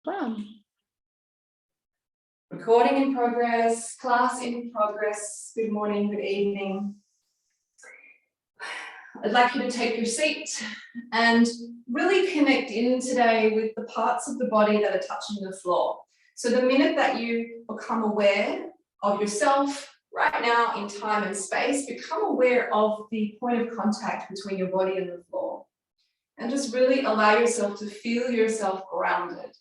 Wow. Recording in progress, class in progress. Good morning, good evening. I'd like you to take your seat and really connect in today with the parts of the body that are touching the floor. So the minute that you become aware of yourself right now in time and space, become aware of the point of contact between your body and the floor. And just really allow yourself to feel yourself grounded.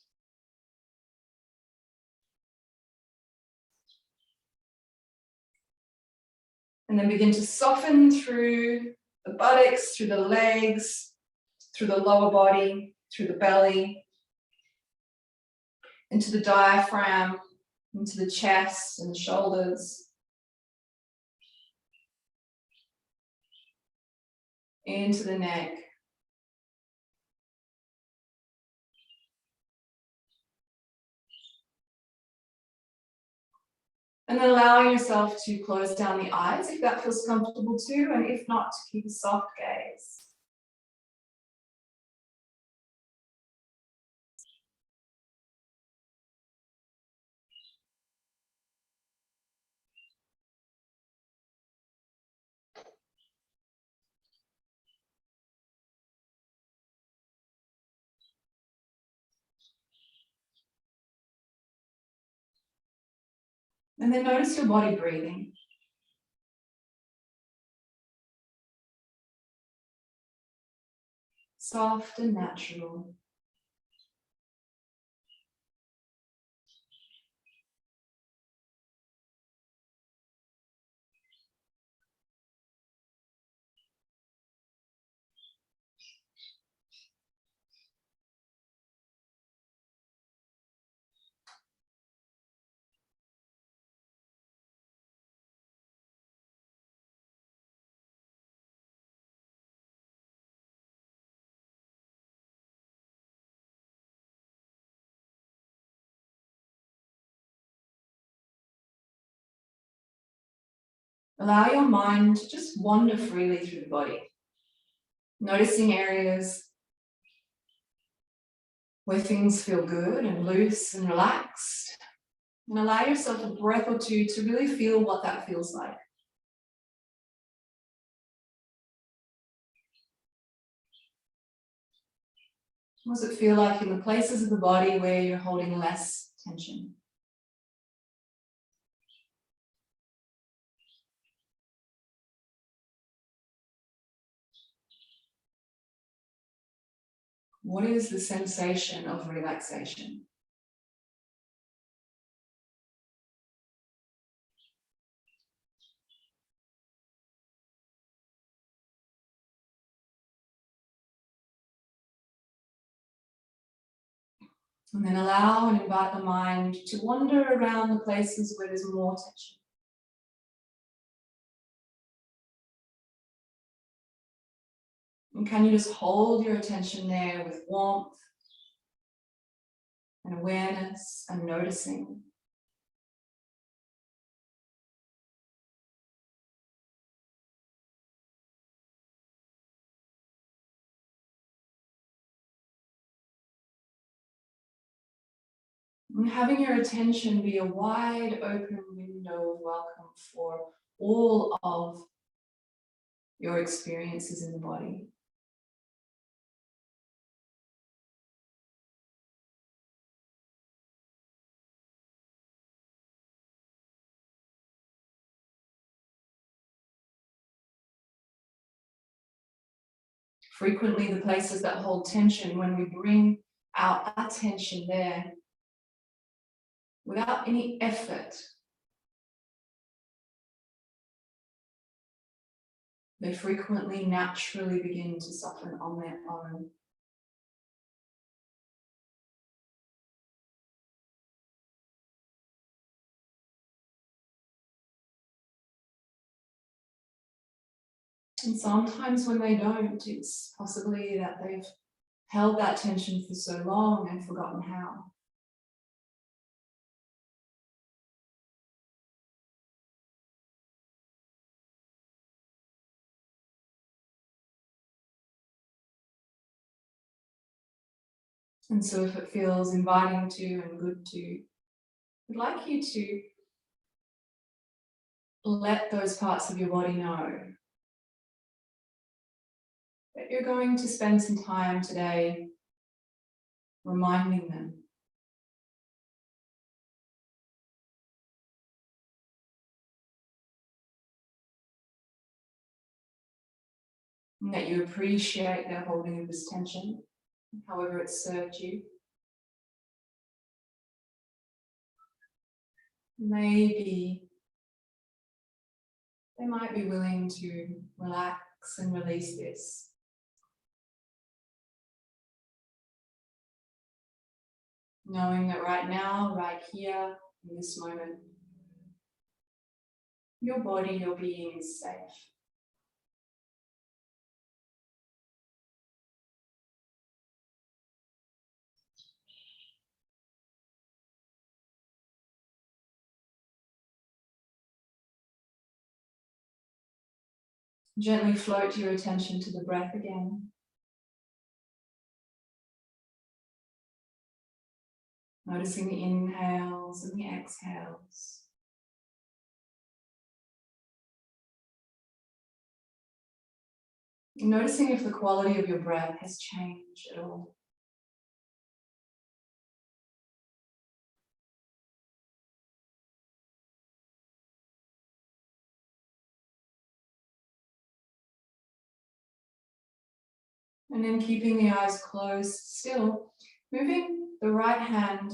And then begin to soften through the buttocks, through the legs, through the lower body, through the belly, into the diaphragm, into the chest and the shoulders, into the neck. And then allowing yourself to close down the eyes if that feels comfortable too, and if not, to keep a soft gaze. And then notice your body breathing. Soft and natural. Allow your mind to just wander freely through the body, noticing areas where things feel good and loose and relaxed. And allow yourself a breath or two to really feel what that feels like. What does it feel like in the places of the body where you're holding less tension? What is the sensation of relaxation? And then allow and invite the mind to wander around the places where there's more tension. And can you just hold your attention there with warmth and awareness and noticing? And having your attention be a wide open window of welcome for all of your experiences in the body. Frequently, the places that hold tension, when we bring our attention there without any effort, they frequently naturally begin to soften on their own. And sometimes when they don't, it's possibly that they've held that tension for so long and forgotten how. And so if it feels inviting to and good to, I'd like you to let those parts of your body know that you're going to spend some time today reminding them and that you appreciate their holding of this tension, however it served you. Maybe they might be willing to relax and release this. Knowing that right now, right here, in this moment, your body, your being is safe. Gently float your attention to the breath again. Noticing the inhales and the exhales. Noticing if the quality of your breath has changed at all. And then keeping the eyes closed still, moving the right hand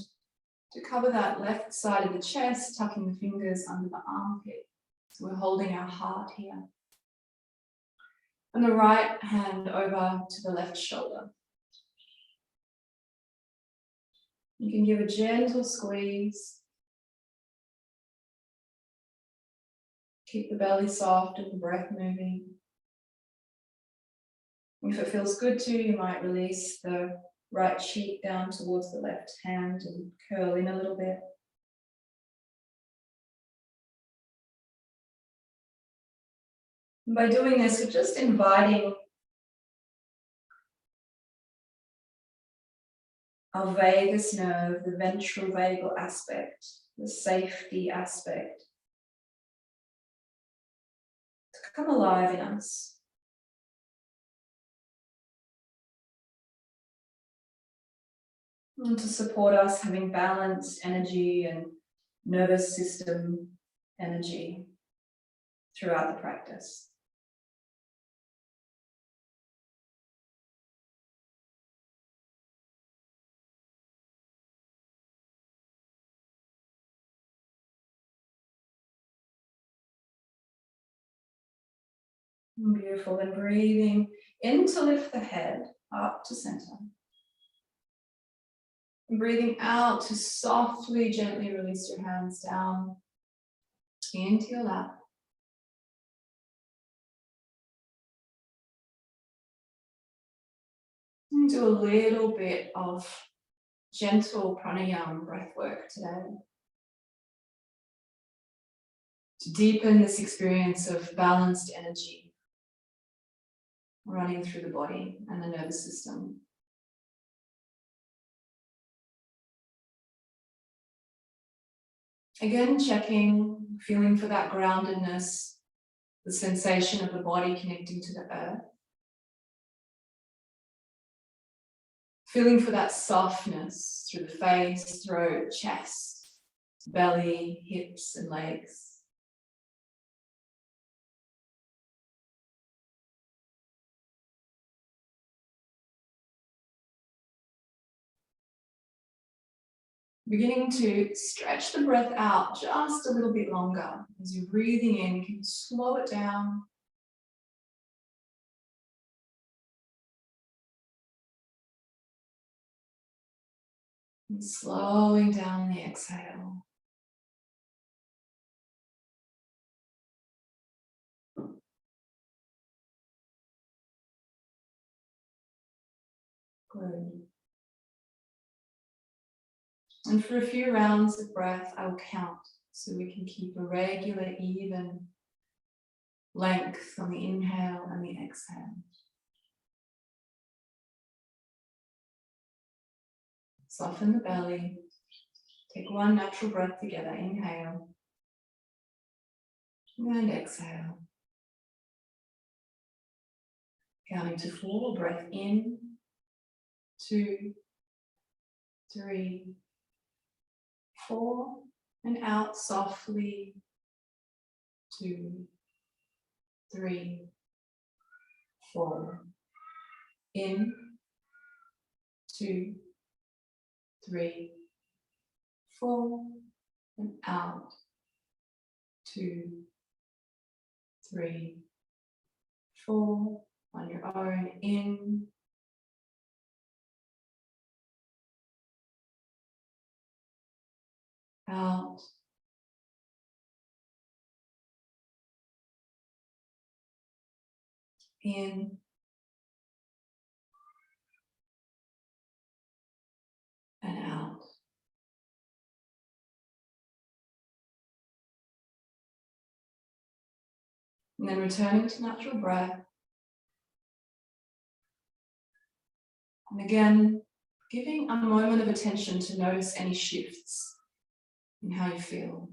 to cover that left side of the chest, tucking the fingers under the armpit. So we're holding our heart here. And the right hand over to the left shoulder. You can give a gentle squeeze. Keep the belly soft and the breath moving. If it feels good to, you might release the right cheek down towards the left hand and curl in a little bit. And by doing this, we're just inviting our vagus nerve, the ventral vagal aspect, the safety aspect, to come alive in us. And to support us having balanced energy and nervous system energy throughout the practice. Beautiful, and breathing in to lift the head up to center. And breathing out to softly, gently release your hands down into your lap. And do a little bit of gentle pranayama breath work today to deepen this experience of balanced energy running through the body and the nervous system. Again, checking, feeling for that groundedness, the sensation of the body connecting to the earth. Feeling for that softness through the face, throat, chest, belly, hips, and legs. Beginning to stretch the breath out just a little bit longer. As you're breathing in, you can slow it down. And slowing down the exhale. Good. And for a few rounds of breath, I'll count so we can keep a regular, even length on the inhale and the exhale. Soften the belly. Take one natural breath together. Inhale. And exhale. Counting to 4, breath in, 2, 3, 4, and out softly, 2, 3, 4. In, 2, 3, 4, and out, 2, 3, 4. On your own, in, out, in, and out. And then returning to natural breath. And again, giving a moment of attention to notice any shifts in how you feel.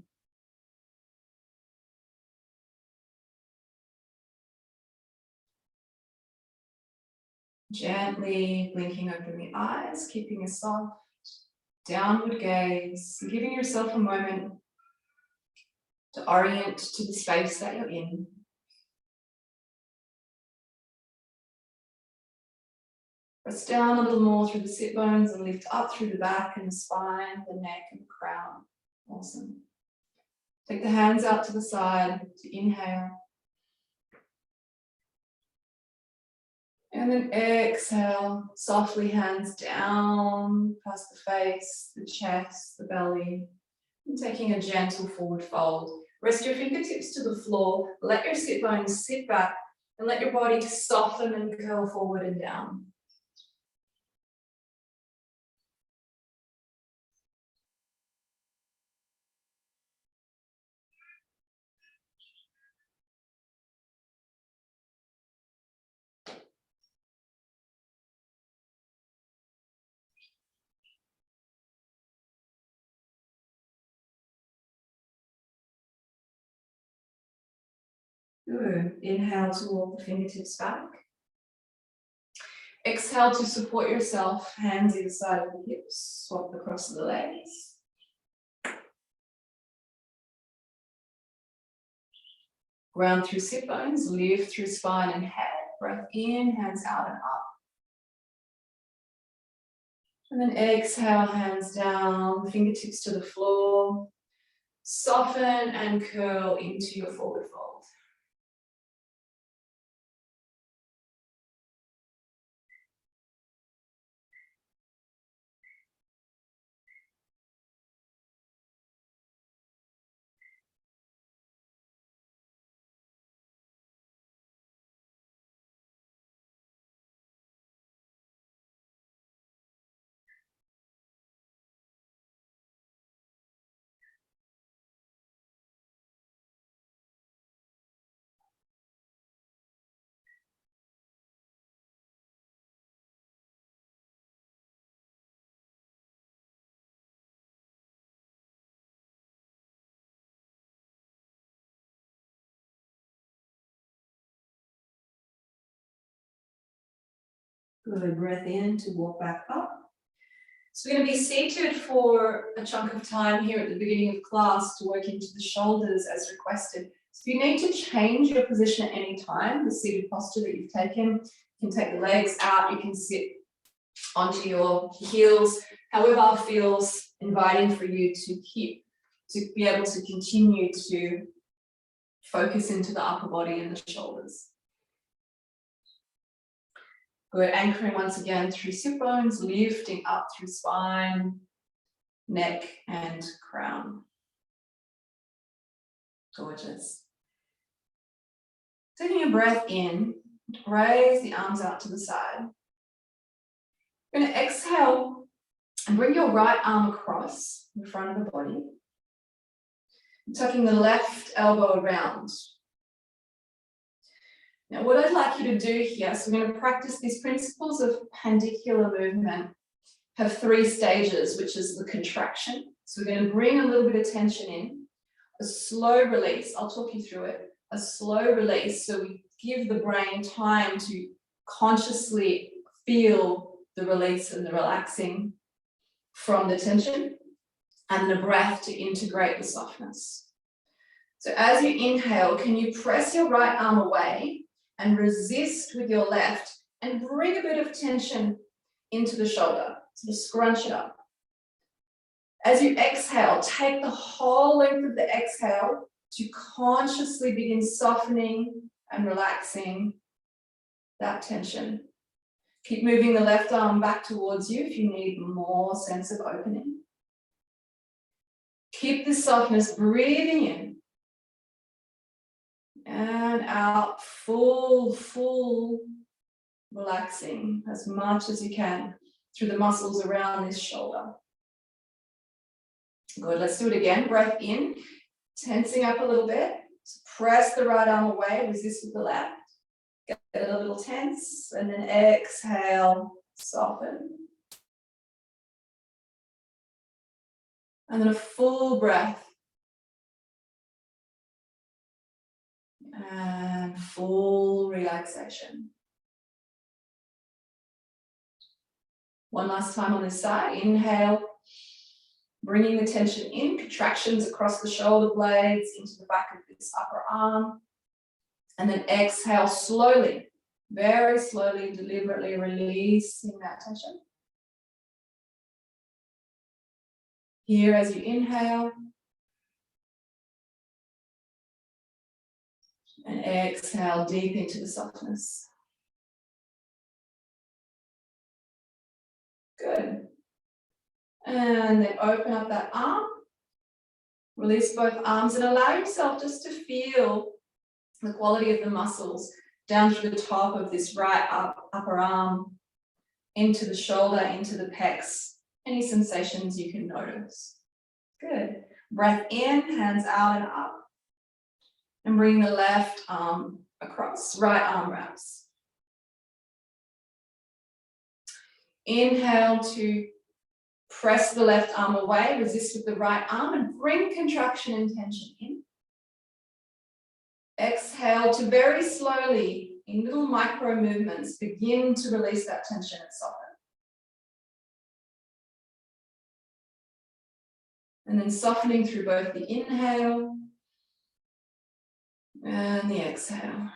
Gently blinking open the eyes, keeping a soft downward gaze, and giving yourself a moment to orient to the space that you're in. Press down a little more through the sit bones and lift up through the back and the spine, the neck and the crown. Awesome. Take the hands out to the side to inhale. And then exhale, softly hands down past the face, the chest, the belly. And taking a gentle forward fold. Rest your fingertips to the floor. Let your sit bones sit back and let your body soften and curl forward and down. Good. Inhale to walk the fingertips back. Exhale to support yourself, hands either side of the hips, swap the cross of the legs. Ground through sit bones, lift through spine and head. Breath in, hands out and up. And then exhale, hands down, fingertips to the floor. Soften and curl into your forward fold. Good, breath in to walk back up. So we're going to be seated for a chunk of time here at the beginning of class to work into the shoulders as requested. So if you need to change your position at any time, the seated posture that you've taken, you can take the legs out, you can sit onto your heels, however feels inviting for you to be able to continue to focus into the upper body and the shoulders. Good, anchoring once again through sit bones, lifting up through spine, neck and crown. Gorgeous. Taking a breath in, raise the arms out to the side. You're going to exhale and bring your right arm across in front of the body. Tucking the left elbow around. Now what I'd like you to do here, so we're going to practice these principles of pendicular movement have 3 stages, which is the contraction. So we're going to bring a little bit of tension in, a slow release. I'll talk you through it. A slow release, so we give the brain time to consciously feel the release and the relaxing from the tension, and the breath to integrate the softness. So as you inhale, can you press your right arm away and resist with your left and bring a bit of tension into the shoulder, sort of scrunch it up. As you exhale, take the whole length of the exhale to consciously begin softening and relaxing that tension. Keep moving the left arm back towards you if you need more sense of opening. Keep this softness, breathing in and out, full relaxing as much as you can through the muscles around this shoulder. Good, let's do it again. Breath in, tensing up a little bit. So press the right arm away, resist with the left. Get it a little tense, and then exhale, soften. And then a full breath. And full relaxation. One last time on this side. Inhale, bringing the tension in, contractions across the shoulder blades into the back of this upper arm. And then exhale slowly, very slowly, deliberately releasing that tension. Here as you inhale. And exhale deep into the softness. Good. And then open up that arm. Release both arms and allow yourself just to feel the quality of the muscles down through the top of this right upper arm, into the shoulder, into the pecs. Any sensations you can notice. Good. Breath in, hands out and up. And bring the left arm across, right arm wraps. Inhale to press the left arm away, resist with the right arm, and bring contraction and tension in. Exhale to very slowly, in little micro movements, begin to release that tension and soften. And then softening through both the inhale and the exhale.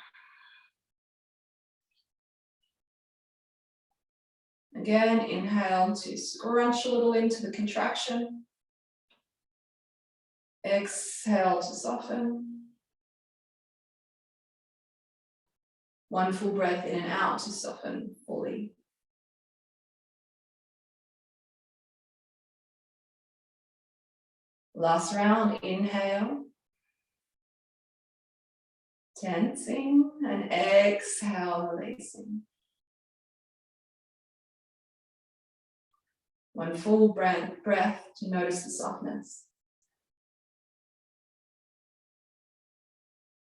Again, inhale to scrunch a little into the contraction. Exhale to soften. One full breath in and out to soften fully. Last round, inhale. Tensing and exhale, releasing. One full breath to notice the softness.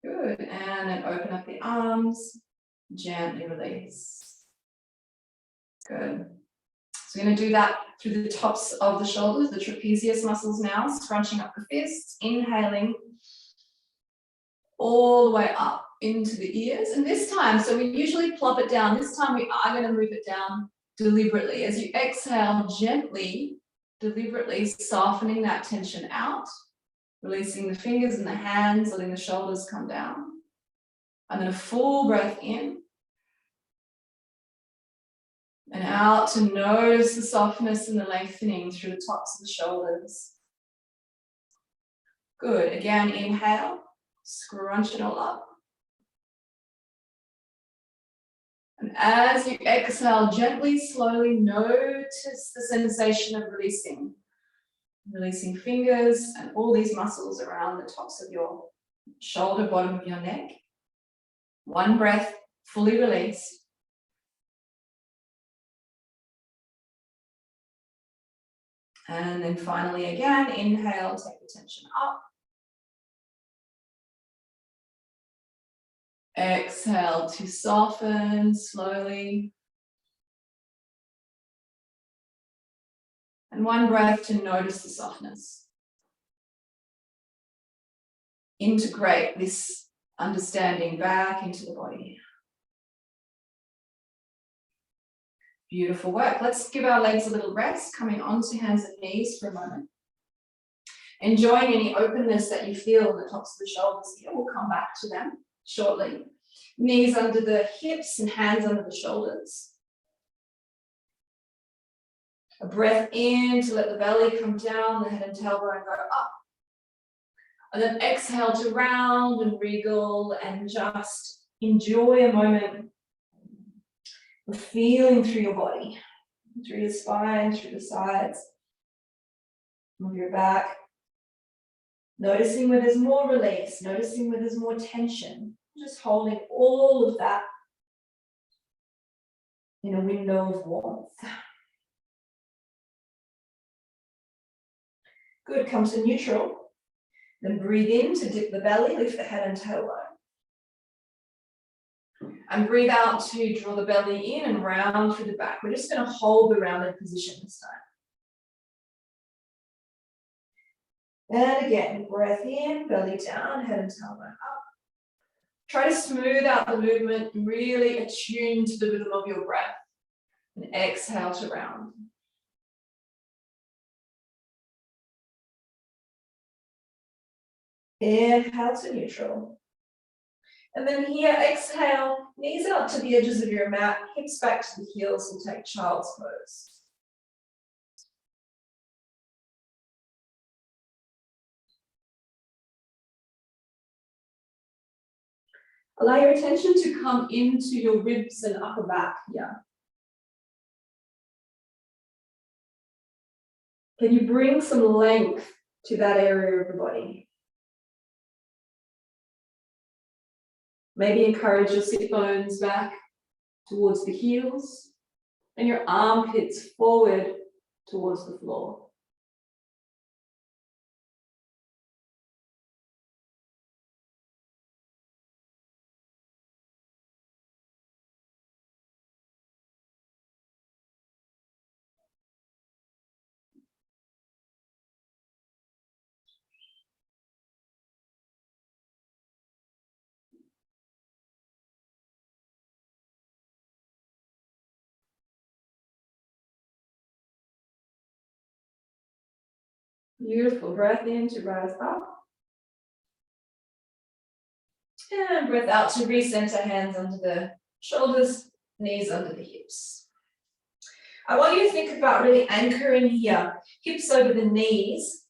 Good, and then open up the arms, gently release. Good. So we're going to do that through the tops of the shoulders, the trapezius muscles now, scrunching up the fists, inhaling all the way up into the ears. And this time, so we usually plop it down. This time we are going to move it down deliberately. As you exhale, gently, deliberately softening that tension out, releasing the fingers and the hands, letting the shoulders come down. And then a full breath in. And out to notice the softness and the lengthening through the tops of the shoulders. Good. Again, inhale, scrunch it all up. And as you exhale, gently, slowly notice the sensation of releasing. Releasing fingers and all these muscles around the tops of your shoulder, bottom of your neck. One breath, fully released. And then finally again, inhale, take the tension up. Exhale to soften slowly. And one breath to notice the softness. Integrate this understanding back into the body. Beautiful work. Let's give our legs a little rest, coming onto hands and knees for a moment. Enjoying any openness that you feel in the tops of the shoulders here. We'll come back to them shortly. Knees under the hips and hands under the shoulders. A breath in to let the belly come down, the head and tailbone go up. And then exhale to round and wriggle and just enjoy a moment of feeling through your body, through your spine, through the sides of your back. Noticing where there's more release, noticing where there's more tension, just holding all of that in a window of warmth. Good, come to neutral. Then breathe in to dip the belly, lift the head and tailbone. And breathe out to draw the belly in and round through the back. We're just going to hold the rounded position this time. And again, breath in, belly down, head and tailbone up. Try to smooth out the movement and really attune to the rhythm of your breath. And exhale to round. Inhale to neutral. And then here, exhale, knees out to the edges of your mat, hips back to the heels, we'll take child's pose. Allow your attention to come into your ribs and upper back here. Can you bring some length to that area of the body? Maybe encourage your sit bones back towards the heels and your armpits forward towards the floor. Beautiful. Breath in to rise up. And breath out to recenter, hands under the shoulders, knees under the hips. I want you to think about really anchoring here, hips over the knees,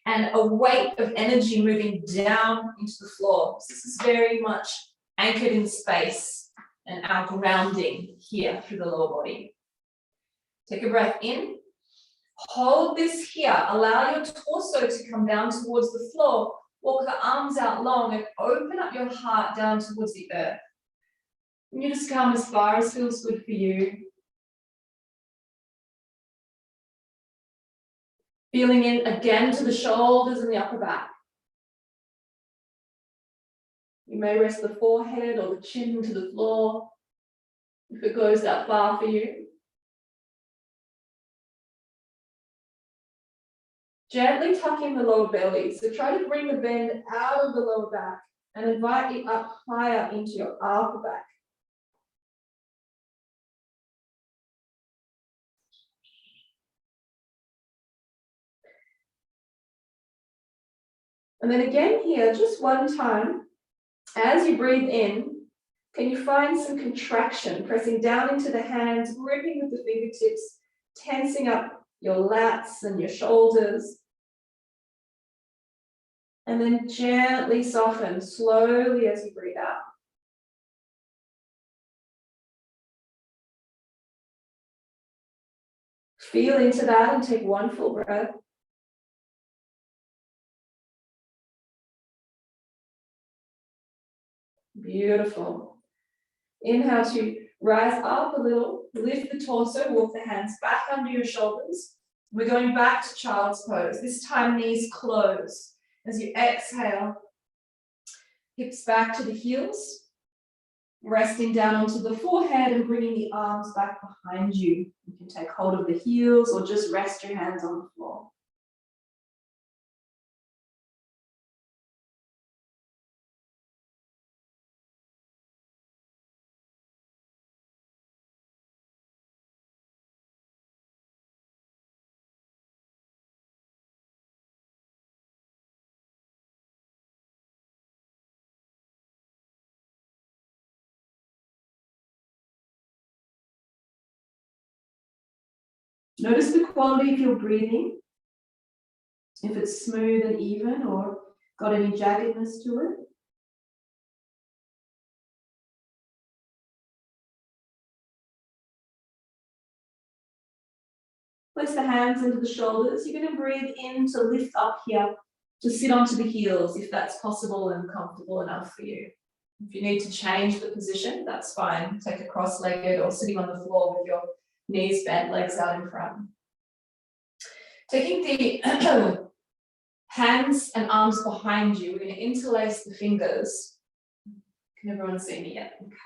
and a weight of energy moving down into the floor. So this is very much anchored in space and our grounding here through the lower body. Take a breath in. Hold this here. Allow your torso to come down towards the floor. Walk the arms out long and open up your heart down towards the earth. And you just come as far as feels good for you. Feeling in again to the shoulders and the upper back. You may rest the forehead or the chin to the floor if it goes that far for you. Gently tuck in the lower belly. So try to bring the bend out of the lower back and invite it up higher into your upper back. And then again here, just one time, as you breathe in, can you find some contraction, pressing down into the hands, gripping with the fingertips, tensing up your lats and your shoulders. And then gently soften slowly as you breathe out. Feel into that and take one full breath. Beautiful. Inhale to rise up a little, lift the torso, walk the hands back under your shoulders. We're going back to child's pose. This time knees close. As you exhale, hips back to the heels. Resting down onto the forehead and bringing the arms back behind you. You can take hold of the heels or just rest your hands on the floor. Notice the quality of your breathing, if it's smooth and even or got any jaggedness to it. Place the hands into the shoulders. You're going to breathe in to lift up here, to sit onto the heels if that's possible and comfortable enough for you. If you need to change the position, that's fine. Take a cross-legged or sitting on the floor with your knees bent, legs out in front. Taking the hands and arms behind you, we're going to interlace the fingers. Can everyone see me yet? Okay.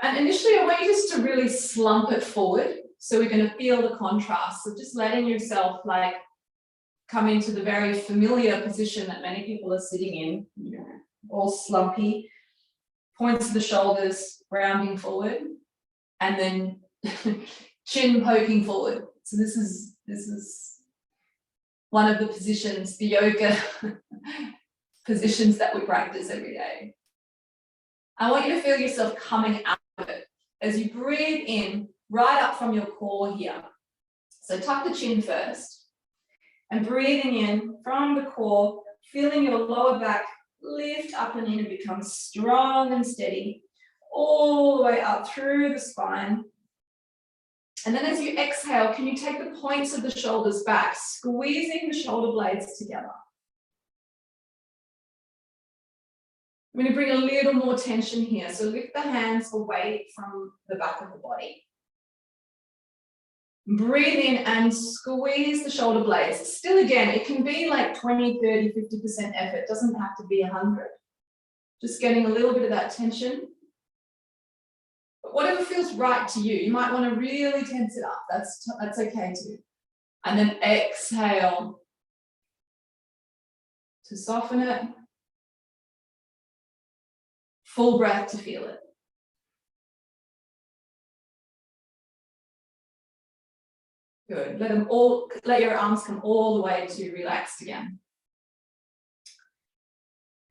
And initially, I want you just to really slump it forward. So we're going to feel the contrast. So just letting yourself like come into the very familiar position that many people are sitting in, you know, all slumpy, points of the shoulders rounding forward, and then chin poking forward. So this is one of the positions, the yoga positions that we practice every day. I want you to feel yourself coming out of it as you breathe in right up from your core here. So tuck the chin first and breathing in from the core, feeling your lower back lift up and in and become strong and steady all the way up through the spine. And then as you exhale, can you take the points of the shoulders back, squeezing the shoulder blades together? I'm going to bring a little more tension here. So lift the hands away from the back of the body. Breathe in and squeeze the shoulder blades. Still again, it can be like 20, 30, 50% effort. It doesn't have to be 100. Just getting a little bit of that tension. But whatever feels right to you, you might want to really tense it up. That's okay too. And then exhale to soften it. Full breath to feel it. Good. Let your arms come all the way to relaxed again.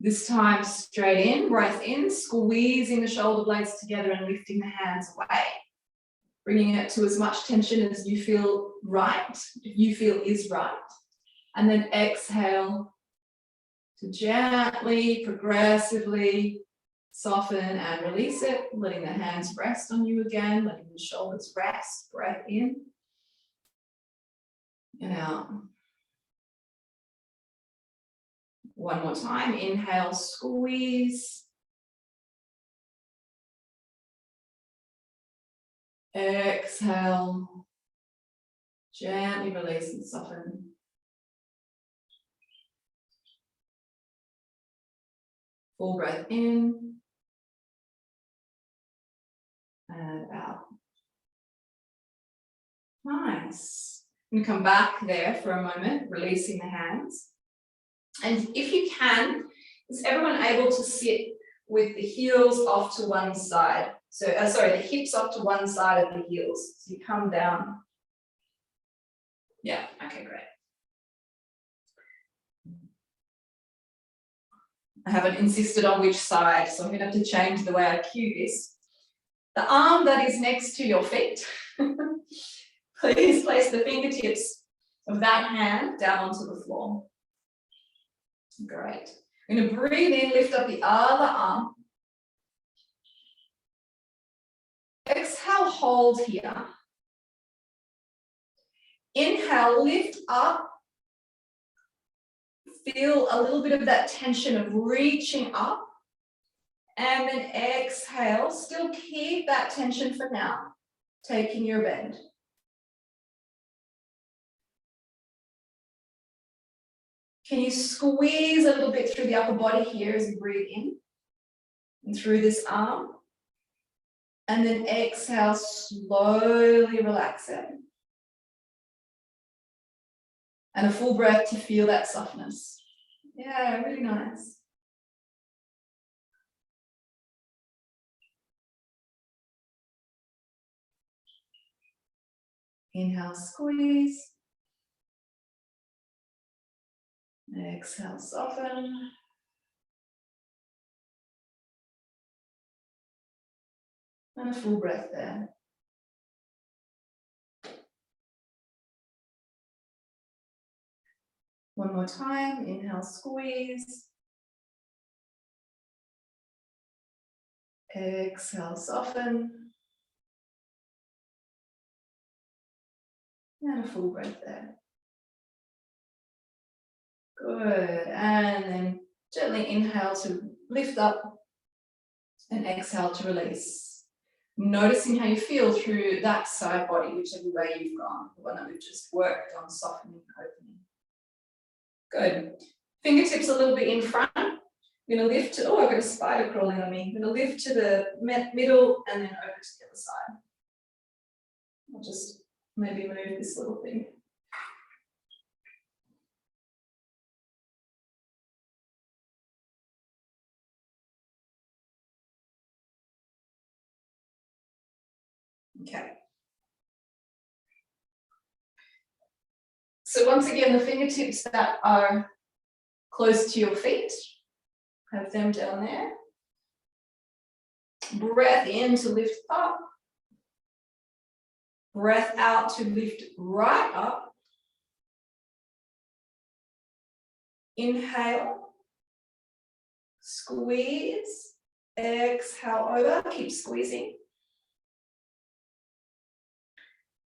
This time straight in, breath in, squeezing the shoulder blades together and lifting the hands away. Bringing it to as much tension as you feel right, if you feel is right. And then exhale to gently, progressively soften and release it, letting the hands rest on you again, letting the shoulders rest, breath in and out. One more time, inhale, squeeze. Exhale, gently release and soften. Full breath in and out. Nice. And come back there for a moment, releasing the hands. And if you can, is everyone able to sit with the heels off to one side? So, the hips off to one side of the heels. So you come down. Yeah, okay, great. I haven't insisted on which side, so I'm going to have to change the way I cue this. The arm that is next to your feet, please place the fingertips of that hand down onto the floor. Great. I'm going to breathe in, lift up the other arm. Exhale, hold here. Inhale, lift up. Feel a little bit of that tension of reaching up. And then exhale, still keep that tension for now, taking your bend. Can you squeeze a little bit through the upper body here as you breathe in? and through this arm. And then exhale, slowly relax it. And a full breath to feel that softness. Yeah, really nice. Inhale, squeeze. Exhale, soften. And a full breath there. One more time. Inhale, squeeze. Exhale, soften. And a full breath there. Good. And then gently inhale to lift up and exhale to release. Noticing how you feel through that side body, whichever way you've gone, the one that we've just worked on softening and opening. Good. Fingertips a little bit in front. I'm going to lift to, oh, I've got a spider crawling on me. I'm going to lift to the middle and then over to the other side. I'll just maybe move this little thing. Okay. So once again, the fingertips that are close to your feet, have them down there. Breath in to lift up. Breath out to lift right up. Inhale. Squeeze. Exhale over. Keep squeezing.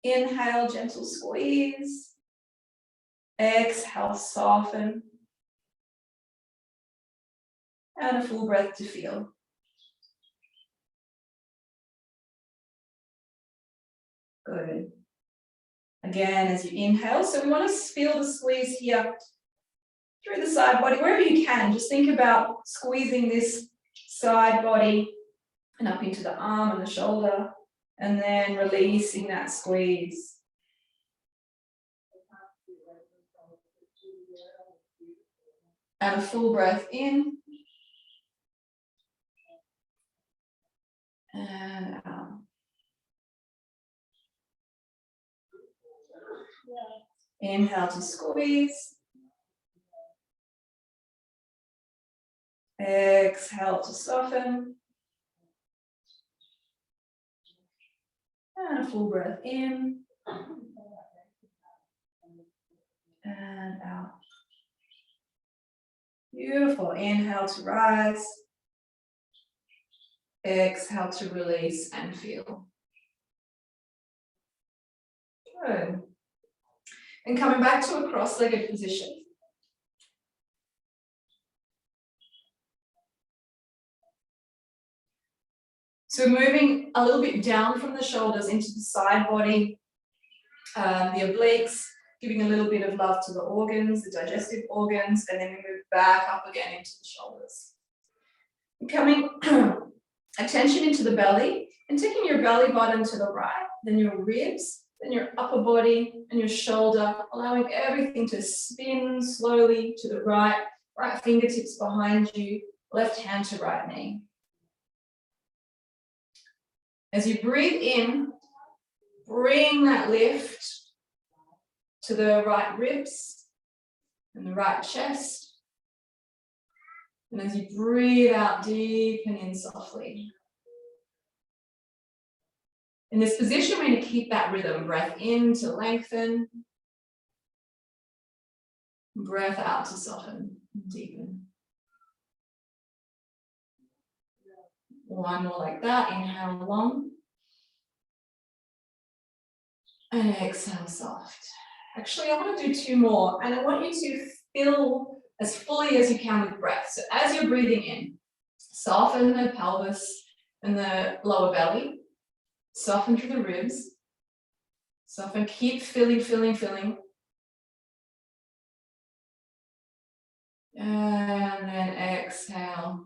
Inhale, gentle squeeze. Exhale, soften. And a full breath to feel. Good. Again, as you inhale, so we want to feel the squeeze here through the side body, wherever you can. Just think about squeezing this side body and up into the arm and the shoulder, and then releasing that squeeze. And a full breath in. And out. Inhale to squeeze. Exhale to soften. And a full breath in. And out. Beautiful. Inhale to rise. Exhale to release and feel. Good. And coming back to a cross-legged position. So moving a little bit down from the shoulders into the side body, the obliques, giving a little bit of love to the organs, the digestive organs, and then we move back up again into the shoulders. Coming attention into the belly and taking your belly button to the right, then your ribs, then your upper body and your shoulder, allowing everything to spin slowly to the right, right fingertips behind you, left hand to right knee. As you breathe in, bring that lift to the right ribs and the right chest. And as you breathe out, deepen in softly. In this position, we're going to keep that rhythm. Breath in to lengthen. Breath out to soften, deepen. One more like that. Inhale long. And exhale soft. Actually, I want to do two more. And I want you to fill as fully as you can with breath. So as you're breathing in, soften the pelvis and the lower belly. Soften through the ribs. Soften, keep filling, filling, filling. And then exhale.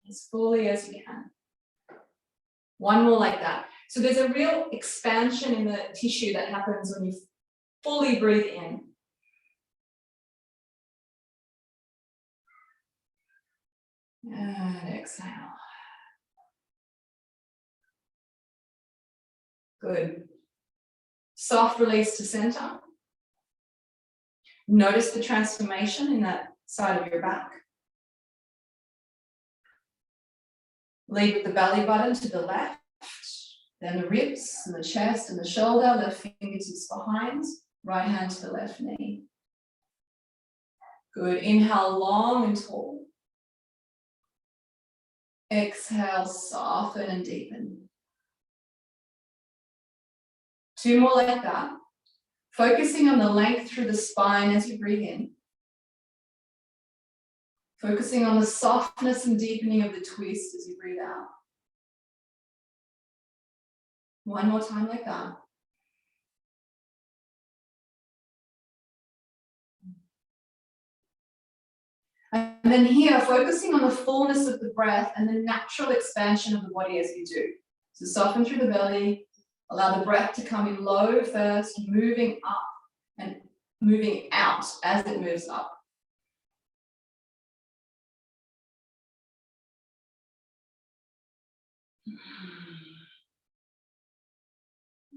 as fully as you can. One more like that. So there's a real expansion in the tissue that happens when you fully breathe in. And exhale. Good. Soft release to center. Notice the transformation in that side of your back. Lead with the belly button to the left, then the ribs and the chest and the shoulder, the fingertips behind, right hand to the left knee. Good. Inhale long and tall. Exhale, soften and deepen. Two more like that. Focusing on the length through the spine as you breathe in. Focusing on the softness and deepening of the twist as you breathe out. One more time like that. And then here, focusing on the fullness of the breath and the natural expansion of the body as you do. So soften through the belly, allow the breath to come in low first, moving up and moving out as it moves up.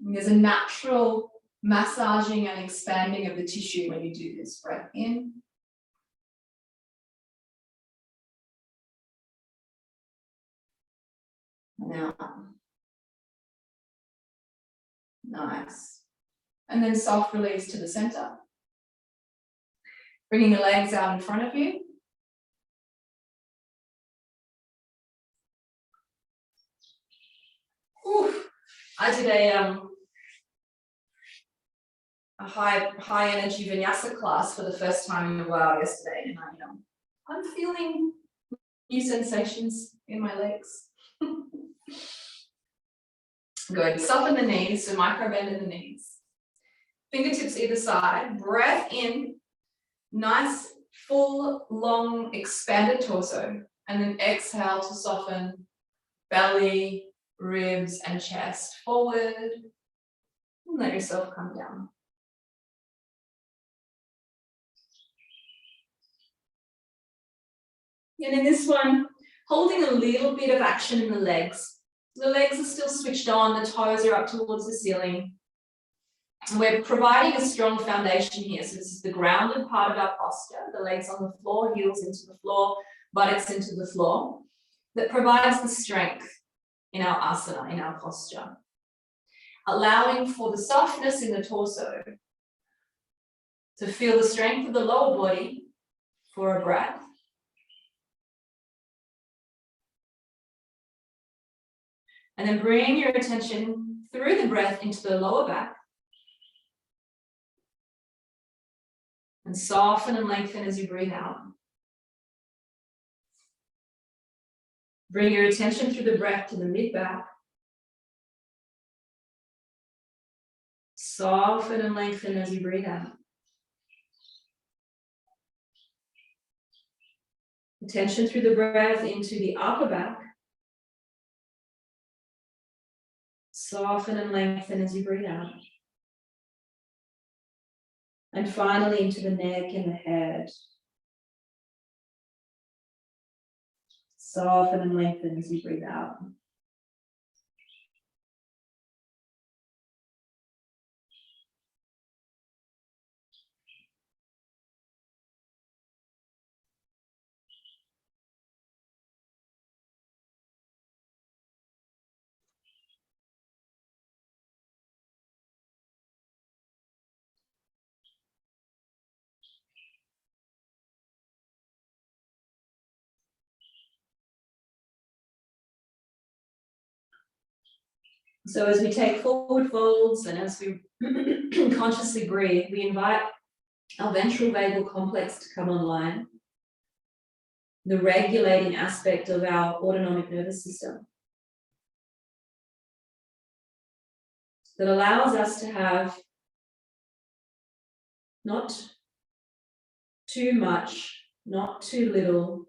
And there's a natural massaging and expanding of the tissue when you do this. Breath in. And out. Nice. And then soft release to the center. Bringing the legs out in front of you. Whew. I did a high energy vinyasa class for the first time in a while yesterday, and I'm feeling new sensations in my legs. Good. Soften the knees, so micro bend in the knees. Fingertips either side. Breath in. Nice, full, long, expanded torso. And then exhale to soften belly, ribs, and chest forward. And let yourself come down. And in this one, holding a little bit of action in the legs. The legs are still switched on, the toes are up towards the ceiling. And we're providing a strong foundation here. So this is the grounded part of our posture, the legs on the floor, heels into the floor, buttocks into the floor, that provides the strength in our asana, in our posture. Allowing for the softness in the torso to feel the strength of the lower body for a breath. And then bring your attention through the breath into the lower back. And soften and lengthen as you breathe out. Bring your attention through the breath to the mid-back. Soften and lengthen as you breathe out. Attention through the breath into the upper back. Soften and lengthen as you breathe out. And finally into the neck and the head. Soften and lengthen as you breathe out. So as we take forward folds and as we consciously breathe, we invite our ventral vagal complex to come online, the regulating aspect of our autonomic nervous system that allows us to have not too much, not too little,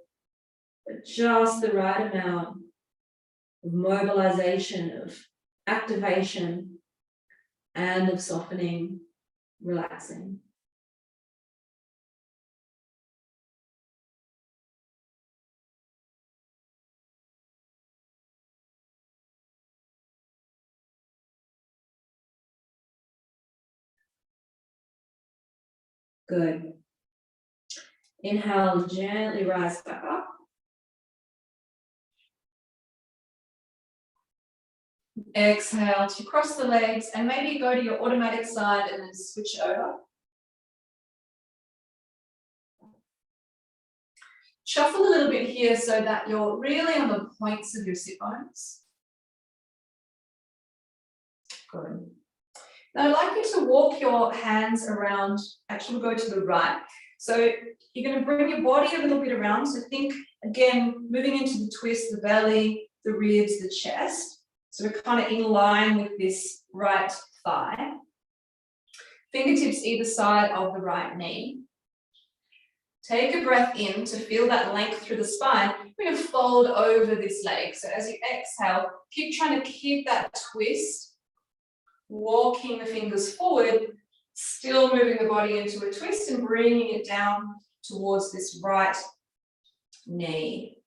but just the right amount of mobilization, of activation, and of softening, relaxing. Good. Inhale, gently rise back up. Exhale to cross the legs and maybe go to your automatic side and then switch over. Shuffle a little bit here so that you're really on the points of your sit bones. Good. Now I'd like you to walk your hands around, actually we'll go to the right. So you're going to bring your body a little bit around. So think, again, moving into the twist, the belly, the ribs, the chest. So we're kind of in line with this right thigh. Fingertips either side of the right knee. Take a breath in to feel that length through the spine. We're going to fold over this leg. So as you exhale, keep trying to keep that twist, walking the fingers forward, still moving the body into a twist and bringing it down towards this right knee.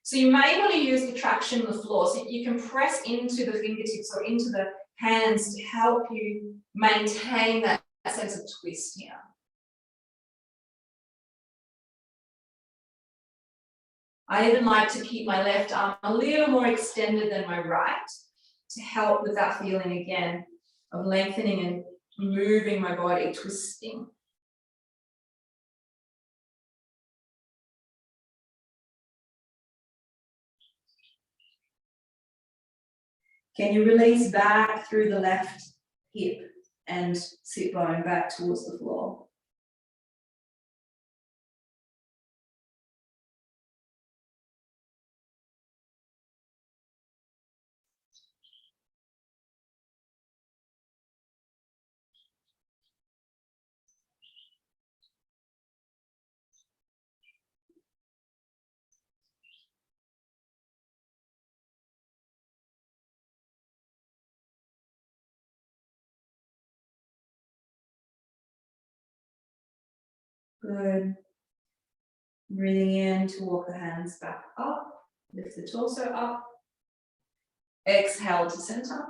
So you may want to use the traction on the floor, so you can press into the fingertips or into the hands to help you maintain that sense of twist here. I even like to keep my left arm a little more extended than my right to help with that feeling again of lengthening and moving my body, twisting. Can you release back through the left hip and sit bone back towards the floor? Good. Breathing in to walk the hands back up, lift the torso up. Exhale to center.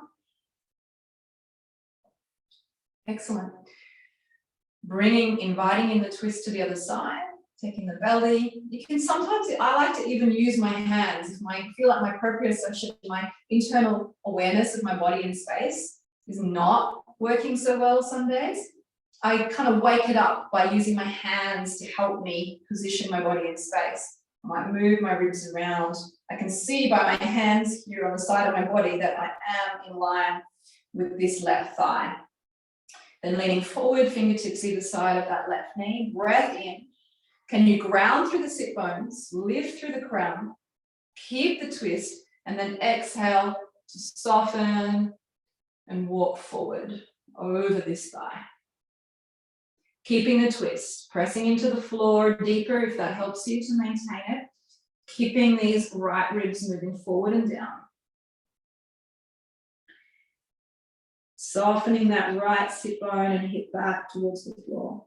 Excellent. Inviting in the twist to the other side, taking the belly. You can sometimes, I like to even use my hands. If I feel like my proprioception, my internal awareness of my body in space is not working so well some days, I kind of wake it up by using my hands to help me position my body in space. I might move my ribs around. I can see by my hands here on the side of my body that I am in line with this left thigh. Then leaning forward, fingertips either side of that left knee, breath in. Can you ground through the sit bones, lift through the crown, keep the twist, and then exhale to soften and walk forward over this thigh. Keeping the twist, pressing into the floor deeper if that helps you to maintain it. Keeping these right ribs moving forward and down. Softening that right sit bone and hip back towards the floor.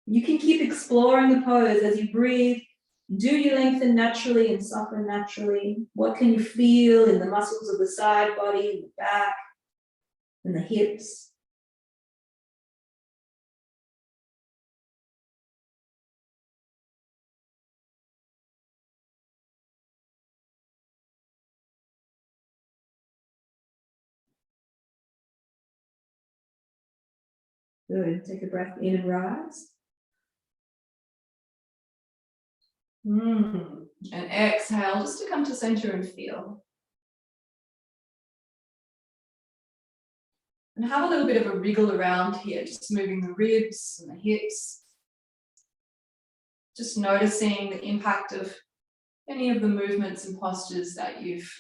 You can keep exploring the pose as you breathe. Do you lengthen naturally and soften naturally? What can you feel in the muscles of the side body, the back, and the hips? Good. Take a breath in and rise. And exhale just to come to center and feel. And have a little bit of a wriggle around here, just moving the ribs and the hips. Just noticing the impact of any of the movements and postures that you've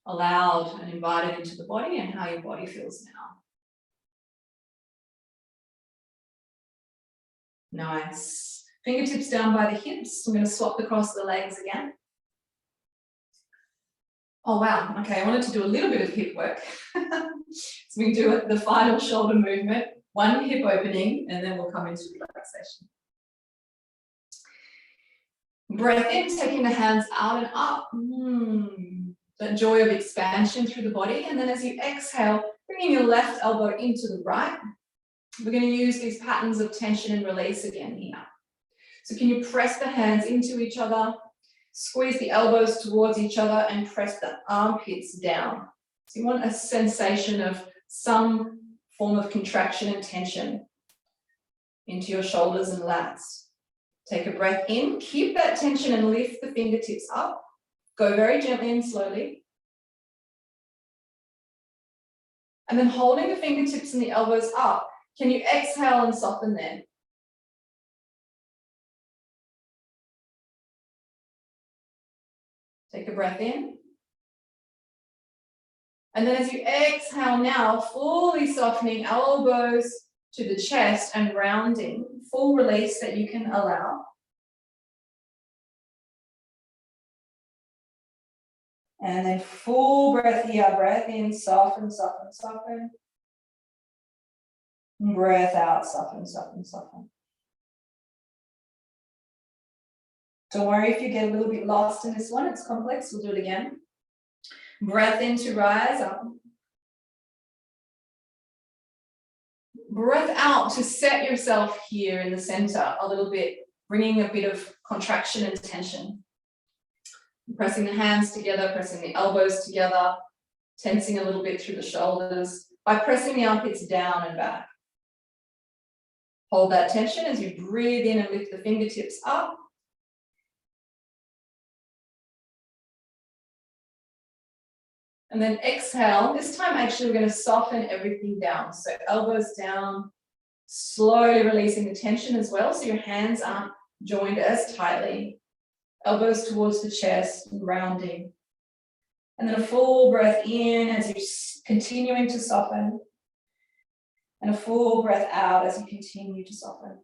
allowed and invited into the body and how your body feels now. Nice. Fingertips down by the hips. I'm going to swap across the legs again. Oh, wow. Okay, I wanted to do a little bit of hip work. So we can do the final shoulder movement, one hip opening, and then we'll come into relaxation. Breath in, taking the hands out and up. That joy of expansion through the body. And then as you exhale, bringing your left elbow into the right. We're going to use these patterns of tension and release again here. So can you press the hands into each other, squeeze the elbows towards each other, and press the armpits down. So you want a sensation of some form of contraction and tension into your shoulders and lats. Take a breath in, keep that tension and lift the fingertips up. Go very gently and slowly. And then holding the fingertips and the elbows up, can you exhale and soften there? Take a breath in. And then as you exhale now, fully softening elbows to the chest and rounding, full release that you can allow. And then full breath here, breath in, soften, soften, soften. Breath out, soften, soften, soften. Don't worry if you get a little bit lost in this one, it's complex, we'll do it again. Breath in to rise up. Breath out to set yourself here in the center a little bit, bringing a bit of contraction and tension. Pressing the hands together, pressing the elbows together, tensing a little bit through the shoulders by pressing the armpits down and back. Hold that tension as you breathe in and lift the fingertips up. And then exhale. This time, actually, we're going to soften everything down. So elbows down, slowly releasing the tension as well. So your hands aren't joined as tightly. Elbows towards the chest, rounding. And then a full breath in as you're continuing to soften. And a full breath out as you continue to soften.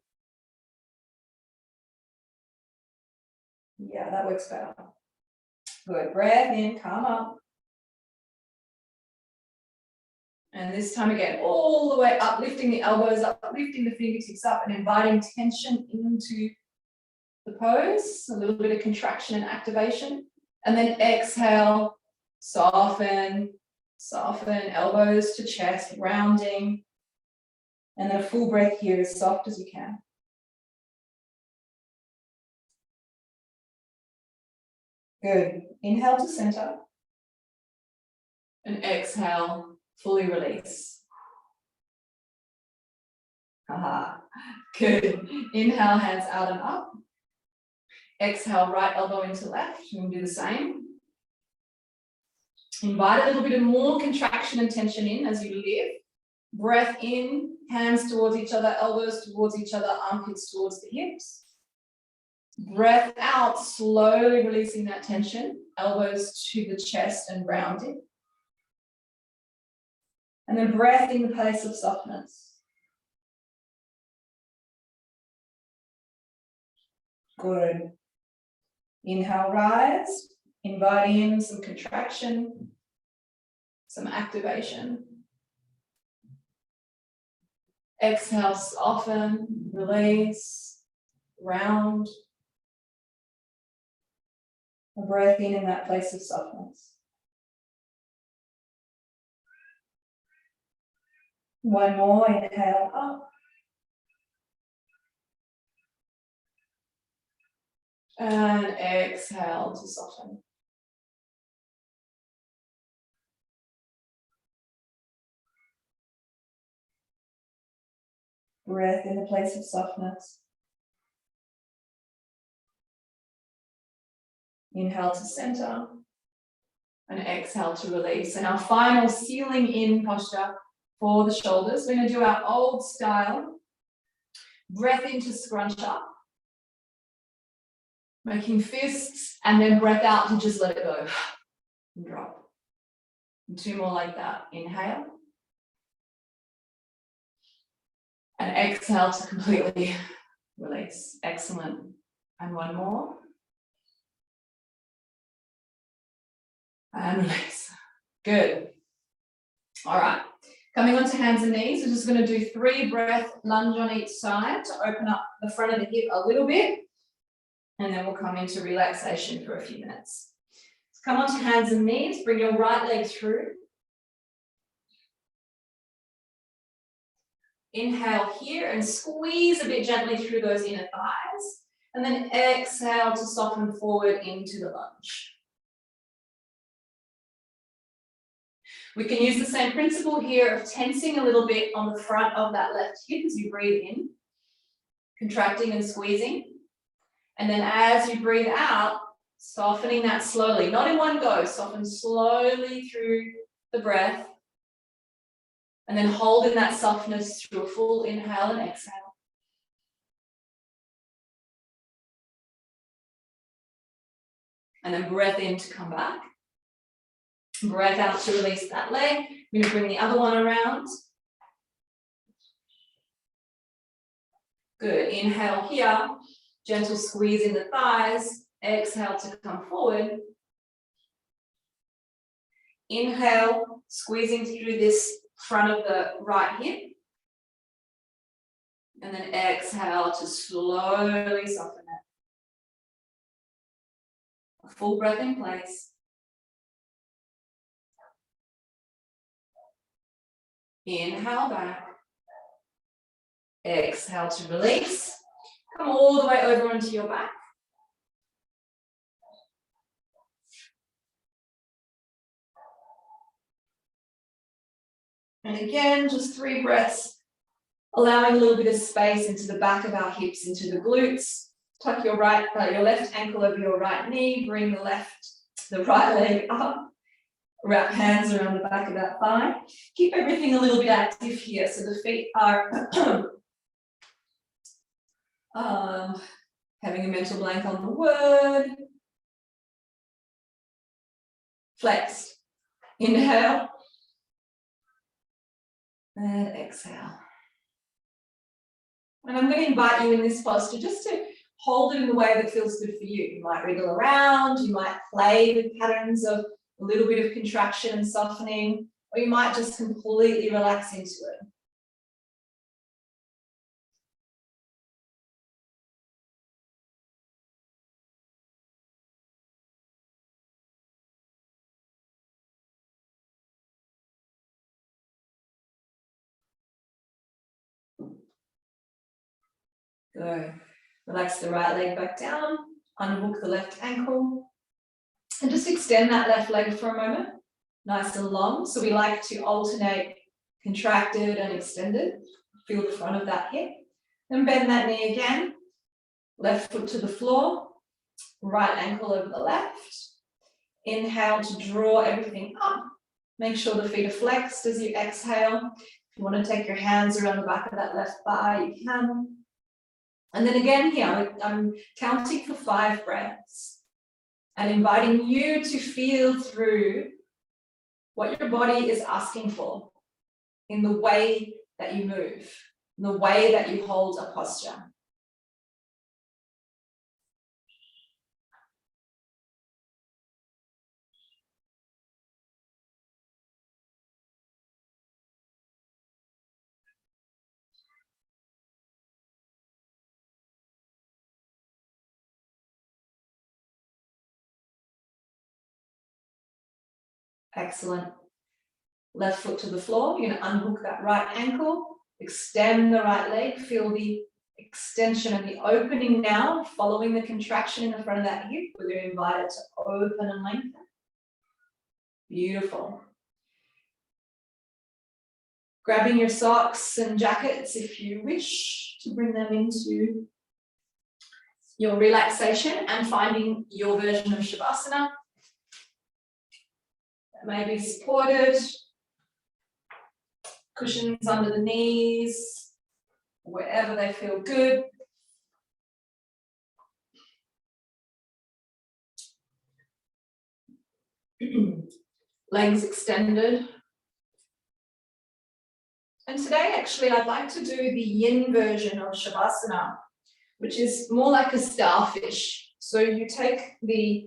Yeah, that works better. Good. Breath in, come up. And this time again, all the way up, lifting the elbows up, lifting the fingertips up and inviting tension into the pose, a little bit of contraction and activation. And then exhale, soften, soften, elbows to chest, rounding. And then a full breath here, as soft as you can. Good. Inhale to center. And exhale, fully release. Good. Inhale, hands out and up. Exhale, right elbow into left. We'll do the same. Invite a little bit of more contraction and tension in as you lift. Breath in, hands towards each other, elbows towards each other, armpits towards the hips. Breath out, slowly releasing that tension, elbows to the chest and rounding. And then breath in the place of softness. Good. Inhale, rise. Invite in some contraction, some activation. Exhale, soften, release, round. A breath in that place of softness. One more, inhale up. And exhale to soften. Breath in the place of softness. Inhale to center. And exhale to release. And our final sealing in posture for the shoulders. We're going to do our old style. Breath in to scrunch up. Making fists, and then breath out to just let it go and drop. And 2 more like that. Inhale. And exhale to completely release. Excellent. And 1 more. And release. Good. All right. Coming onto hands and knees, we're just going to do 3 breath lunge on each side to open up the front of the hip a little bit. And then we'll come into relaxation for a few minutes. So come onto hands and knees, bring your right leg through. Inhale here and squeeze a bit gently through those inner thighs. And then exhale to soften forward into the lunge. We can use the same principle here of tensing a little bit on the front of that left hip as you breathe in, contracting and squeezing. And then as you breathe out, softening that slowly, not in one go, soften slowly through the breath. And then holding that softness through a full inhale and exhale. And then breath in to come back. Breath out to release that leg. We're going to bring the other one around. Good. Inhale here. Gentle squeeze in the thighs. Exhale to come forward. Inhale, squeezing through this front of the right hip. And then exhale to slowly soften it. A full breath in place. Inhale back. Exhale to release. Come all the way over onto your back. And again, just 3 breaths, allowing a little bit of space into the back of our hips, into the glutes. Tuck your your left ankle over your right knee. Bring the right leg up. Wrap hands around the back of that thigh. Keep everything a little bit active here. So the feet are having a mental blank on the word. Flexed. Inhale. And exhale. And I'm going to invite you in this posture just to hold it in the way that feels good for you. You might wriggle around, you might play with patterns of a little bit of contraction and softening, or you might just completely relax into it. Good. Relax the right leg back down, unhook the left ankle, and just extend that left leg for a moment, nice and long. So we like to alternate contracted and extended. Feel the front of that hip. Then bend that knee again, left foot to the floor, right ankle over the left. Inhale to draw everything up. Make sure the feet are flexed as you exhale. If you want to take your hands around the back of that left thigh, you can. And then again here, I'm counting for 5 breaths and inviting you to feel through what your body is asking for in the way that you move, in the way that you hold a posture. Excellent. Left foot to the floor. You're going to unhook that right ankle, extend the right leg, feel the extension and the opening now, following the contraction in the front of that hip. We're going to invite it to open and lengthen. Beautiful. Grabbing your socks and jackets if you wish to bring them into your relaxation and finding your version of Shavasana. May be supported, cushions under the knees, wherever they feel good. Legs extended. And today, actually, I'd like to do the Yin version of Shavasana, which is more like a starfish. So you take the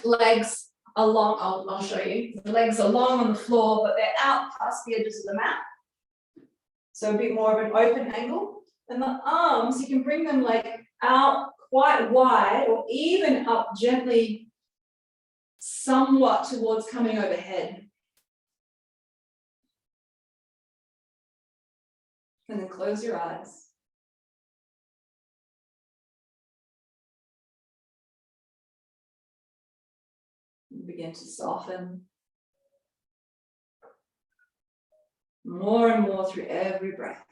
legs along, I'll show you. The legs are long on the floor, but they're out past the edges of the mat. So a bit more of an open angle. And the arms, you can bring them like out quite wide or even up gently, somewhat towards coming overhead. And then close your eyes. Begin to soften more and more through every breath.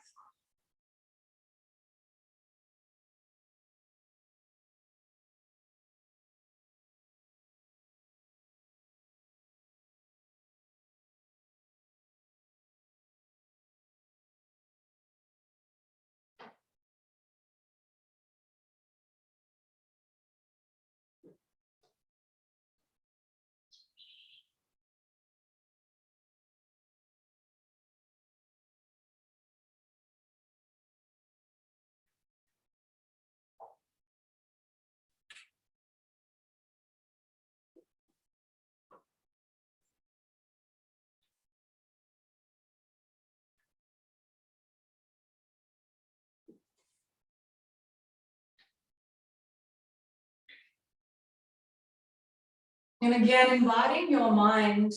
And again, inviting your mind,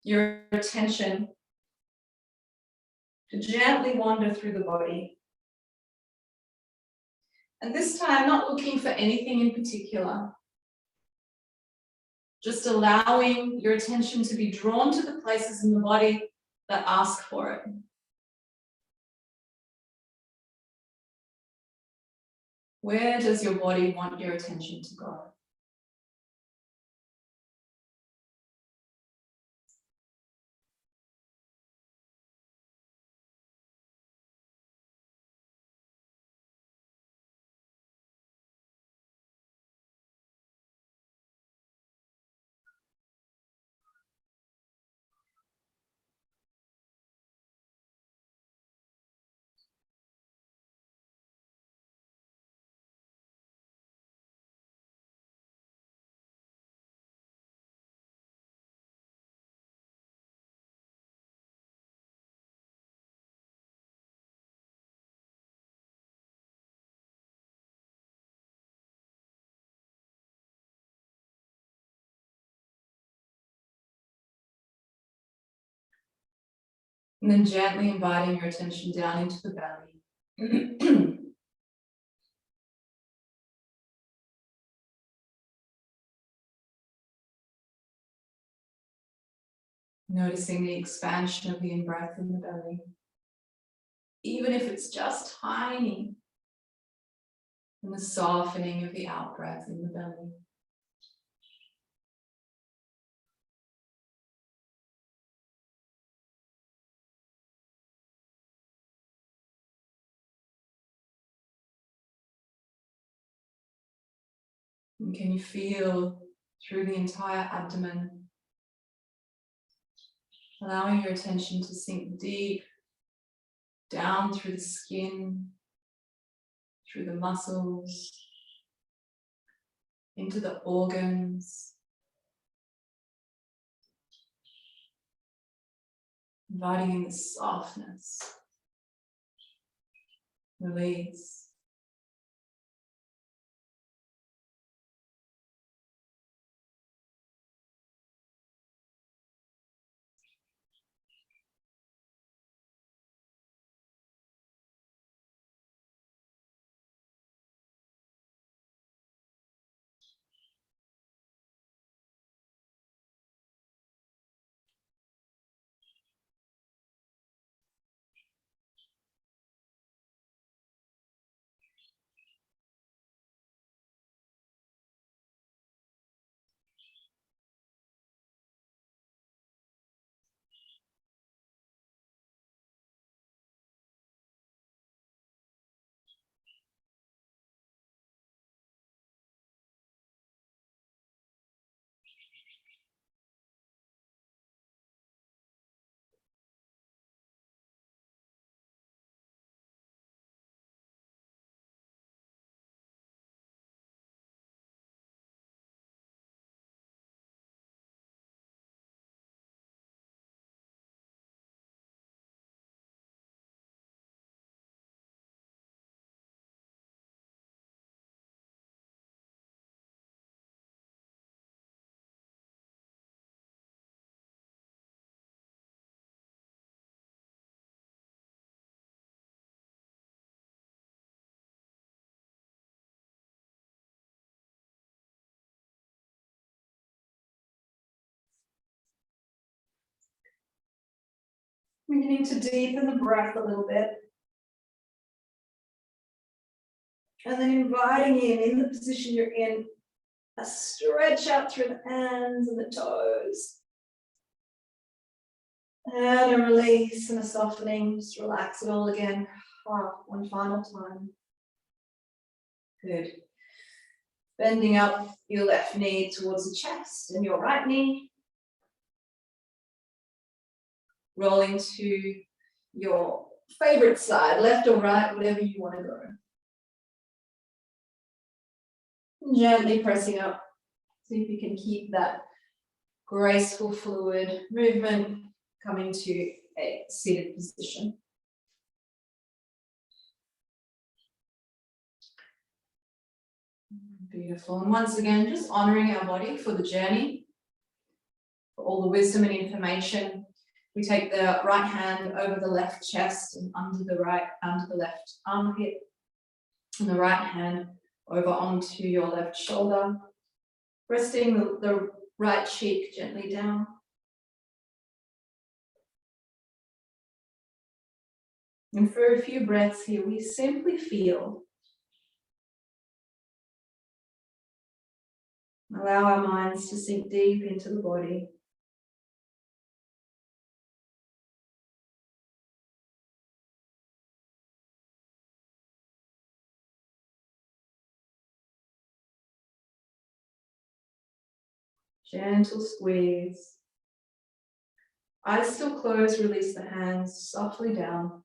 your attention to gently wander through the body. And this time, not looking for anything in particular, just allowing your attention to be drawn to the places in the body that ask for it. Where does your body want your attention to go? And then gently inviting your attention down into the belly. Noticing the expansion of the in-breath in the belly. Even if it's just tiny. And the softening of the out-breath in the belly. And can you feel through the entire abdomen, allowing your attention to sink deep down through the skin, through the muscles, into the organs, inviting in the softness, release. Beginning to deepen the breath a little bit. And then inviting in the position you're in, a stretch out through the hands and the toes. And a release and a softening, just relax it all again. One final time. Good. Bending up your left knee towards the chest and your right knee. Rolling to your favorite side, left or right, whatever you want to go. Gently pressing up. See if you can keep that graceful, fluid movement coming to a seated position. Beautiful. And once again, just honoring our body for the journey, for all the wisdom and information. We take the right hand over the left chest and under the left armpit, and the right hand over onto your left shoulder, resting the right cheek gently down. And for a few breaths here, we simply feel. Allow our minds to sink deep into the body. Gentle squeeze. Eyes still closed, release the hands softly down.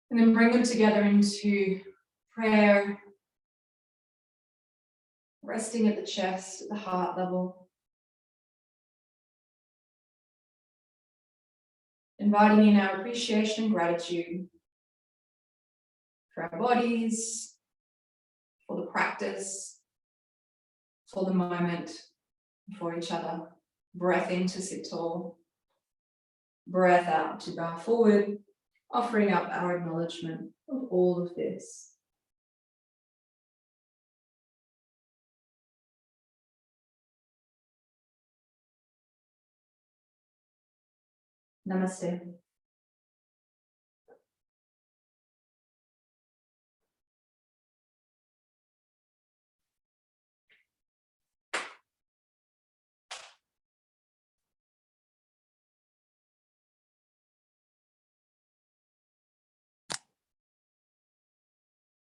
And then bring them together into prayer. Resting at the chest, at the heart level. Inviting in our appreciation and gratitude for our bodies, for the practice, for the moment, for each other. Breath in to sit tall. Breath out to bow forward, offering up our acknowledgement of all of this. Namaste.